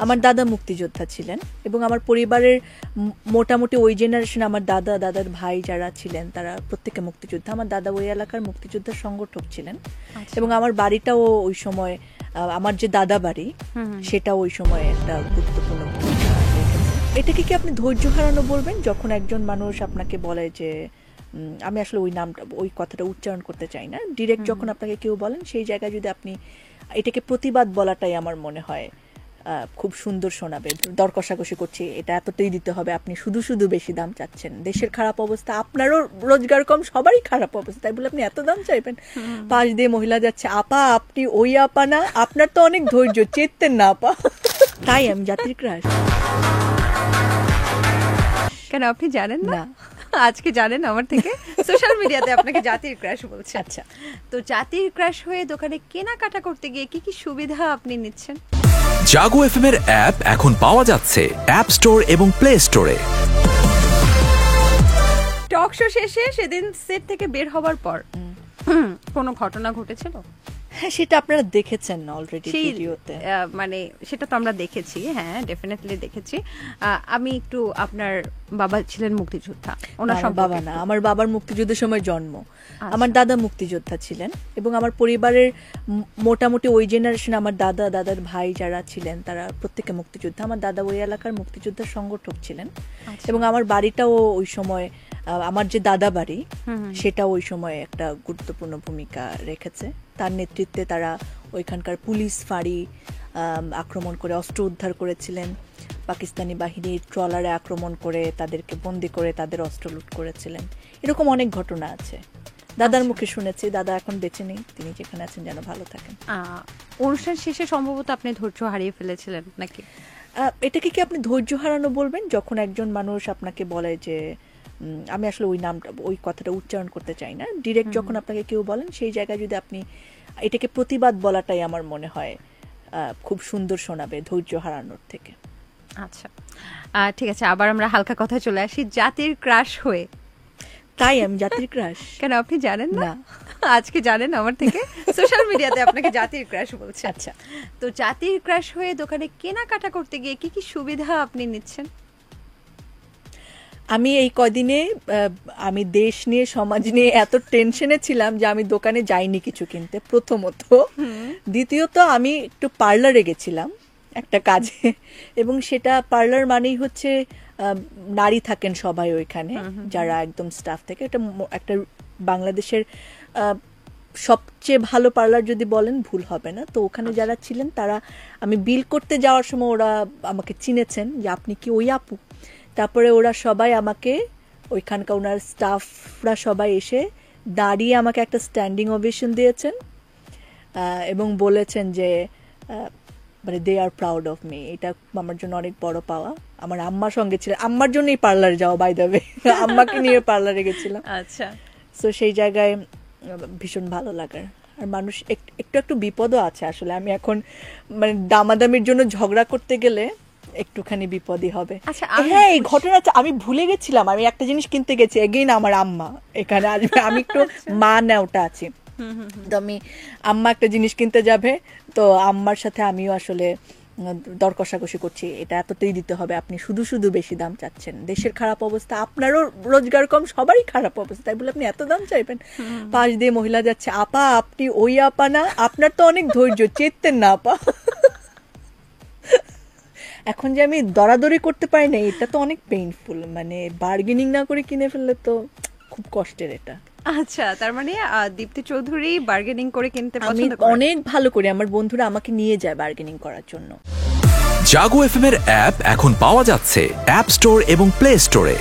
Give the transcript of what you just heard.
আমার দাদা মুক্তিযোদ্ধা ছিলেন এবং আমার পরিবারের মোটামুটি ওই জেনারেশন আমার দাদার ভাই যারা ছিলেন তারা প্রত্যেকে মুক্তিযোদ্ধা। আমার দাদা ওই এলাকার মুক্তিযোদ্ধার সংগঠক ছিলেন এবং আমার বাড়িটাও ওই সময়, আমার যে দাদা বাড়ি সেটাও ওই সময় একটা গুরুত্বপূর্ণ ভূমিকা রেখেছে। এটাকে কি আপনি ধৈর্য হারানো বলবেন যখন একজন মানুষ আপনাকে বলে যে, আমি আসলে ওই কথাটা উচ্চারণ করতে চাই না, ডিরেক্ট যখন আপনাকে কেউ বলেন সেই জায়গায় যদি আপনি এটাকে প্রতিবাদ বলাটাই আমার মনে হয় খুব সুন্দর শোনাবে। দর কষাকষি করছি, এটা এতটাই দিতে হবে, আপনি শুধু শুধু বেশি দাম চাচ্ছেন, দেশের খারাপ অবস্থা, আপনারও রোজগার কম, সবারই খারাপ অবস্থা, তাই বলে আপনি এত দাম চাইবেন। পাশ দিয়ে মহিলা যাচ্ছে, আপা আপনি ওই আপা না, আপনার তো অনেক ধৈর্য, চেতেন না আপা। তাই আমি জাতির ক্রাশ। কেন আপনি জানেন না? আজকে জানেন আমার থেকে সোশ্যাল মিডিয়াতে আপনাকে জাতির ক্রাশ বলছে। আচ্ছা, তো জাতির ক্রাশ হয়ে দোকানে কেনাকাটা করতে গিয়ে কি কি সুবিধা আপনি নিচ্ছেন? জাগো এফএম এর অ্যাপ এখন পাওয়া যাচ্ছে অ্যাপ স্টোর এবং প্লে স্টোরে। টক শো শেষে সেদিন সেট থেকে বের হবার পর কোনো ঘটনা ঘটেছিল? হ্যাঁ, সেটা আপনারা দেখেছেন অলরেডি ভিডিওতে। মানে সেটা তো আমরা দেখেছি, হ্যাঁ ডেফিনেটলি দেখেছি। আমি একটু, আপনার বাবা ছিলেন মুক্তিযোদ্ধা, ওনার বাবা না, আমার বাবার মুক্তিযুদ্ধের সময় জন্ম। আমার দাদা মুক্তিযোদ্ধা ছিলেন এবং আমার পরিবারের মোটামুটি ওই জেনারেশন আমার দাদার ভাই যারা ছিলেন তারা প্রত্যেকে মুক্তিযোদ্ধা। আমার দাদা ওই এলাকার মুক্তিযোদ্ধার সংগঠক ছিলেন এবং আমার বাড়িটাও ওই সময়, আমার যে দাদা বাড়ি সেটাও ওই সময় একটা গুরুত্বপূর্ণ ভূমিকা রেখেছে। তার নেতৃত্বে তারা ওইখানকার পুলিশ ফাঁড়ি আক্রমণ করে অস্ত্র উদ্ধার করেছিলেন, পাকিস্তানি বাহিনীর ট্রলারে আক্রমণ করে তাদেরকে বন্দি করে তাদের অস্ত্র লুট করেছিলেন। এরকম অনেক ঘটনা আছে, দাদার মুখে শুনেছি। দাদা এখন বেঁচে নেই, তিনি যেখানে আছেন যেন ভালো থাকেন। অনুষ্ঠান শেষে সম্ভবত আপনি ধৈর্য হারিয়ে ফেলেছিলেন নাকি? এটাকে কি আপনি ধৈর্য হারানো বলবেন যখন একজন মানুষ আপনাকে বলে যে, আমি আসলে ওই কথাটা উচ্চারণ করতে চাই না, ডিরেক্ট যখন আপনাকে কেউ বলেন সেই জায়গায় যদি আপনি এটাকে প্রতিবাদ বলাটাই আমার মনে হয় খুব সুন্দর শোনাবে ধৈর্য হারানোর থেকে। আচ্ছা, ঠিক আছে, আবার আমরা হালকা কথা চলে আসি। জাতির ক্রাশ হয়ে, তাই আমি জাতির ক্রাশ। কেন আপনি জানেন না? আজকে জানেন আমার থেকে সোশ্যাল মিডিয়াতে আপনাকে জাতির ক্রাশ বলছে। আচ্ছা, তো জাতির ক্রাশ হয়ে দোকানে কেনাকাটা করতে গিয়ে কি কি সুবিধা আপনি নিচ্ছেন? আমি এই কদিনে আমি দেশ নিয়ে সমাজ নিয়ে এত টেনশনে ছিলাম যে আমি দোকানে যাইনি কিছু কিনতে, প্রথমত। দ্বিতীয়ত আমি একটু পার্লারে গেছিলাম একটা কাজে, এবং সেটা পার্লার মানেই হচ্ছে নারী থাকেন সবাই ওইখানে, যারা একদম স্টাফ থেকে। এটা একটা বাংলাদেশের সবচেয়ে ভালো পার্লার যদি বলেন ভুল হবে না। তো ওখানে যারা ছিলেন তারা, আমি বিল করতে যাওয়ার সময় ওরা আমাকে চিনেছেন যে আপনি কি ওই আপু। তারপরে ওরা সবাই আমাকে, ওইখানকার ওনার স্টাফরা সবাই এসে দাঁড়িয়ে আমাকে একটা স্ট্যান্ডিং ওভেশন দিয়েছেন এবং বলেছেন যে মানে দে আর প্রাউড অফ মি। এটা আমার জন্য অনেক বড় পাওয়া। আমার আম্মার সঙ্গে ছিল, আম্মার জন্যই পার্লারে যাওয়া, বাই দ্য ওয়ে আম্মাকে নিয়ে পার্লারে গেছিলাম। আচ্ছা, সো সেই জায়গায় ভীষণ ভালো লাগার। আর মানুষ একটু বিপদও আছে আসলে। আমি এখন মানে দামাদামির জন্য ঝগড়া করতে গেলে একটুখানি বিপদই হবে। হ্যাঁ, এই ঘটনাটা আমি ভুলে গেছিলাম। আমি একটা জিনিস কিনতে গেছি, এগেইন আমার আম্মা এখানে আসবে, আমি একটু মা নেওটা আছি, তো আমি আম্মা একটা জিনিস কিনতে যাবে, তো আম্মার সাথে আমিও আসলে দর কষাকষি করছি, এটা এতটাই দিতে হবে, আপনি শুধু শুধু বেশি দাম চাচ্ছেন, দেশের খারাপ অবস্থা, আপনারও রোজগার কম, সবারই খারাপ অবস্থা, তাই বলে আপনি এত দাম চাইবেন। পাশ দিয়ে মহিলা যাচ্ছে, আপা আপনি ওই আপা না, আপনার তো অনেক ধৈর্য, চেতেন না আপা। এখন যে আমি দরাদরি করতে পারি না, এটা তো অনেক পেইনফুল। মানে বার্গেনিং না করে কিনে ফেললে তো খুব কষ্টের এটা। আচ্ছা, তার মানে দীপ্তি চৌধুরী বার্গেনিং করে কিনতে পছন্দ করেন? অনেক ভালো করে, আমার বন্ধুরা আমাকে নিয়ে যায় বার্গেনিং করার জন্য। জাগো এফএম এর অ্যাপ এখন পাওয়া যাচ্ছে অ্যাপ স্টোর এবং প্লে স্টোরে।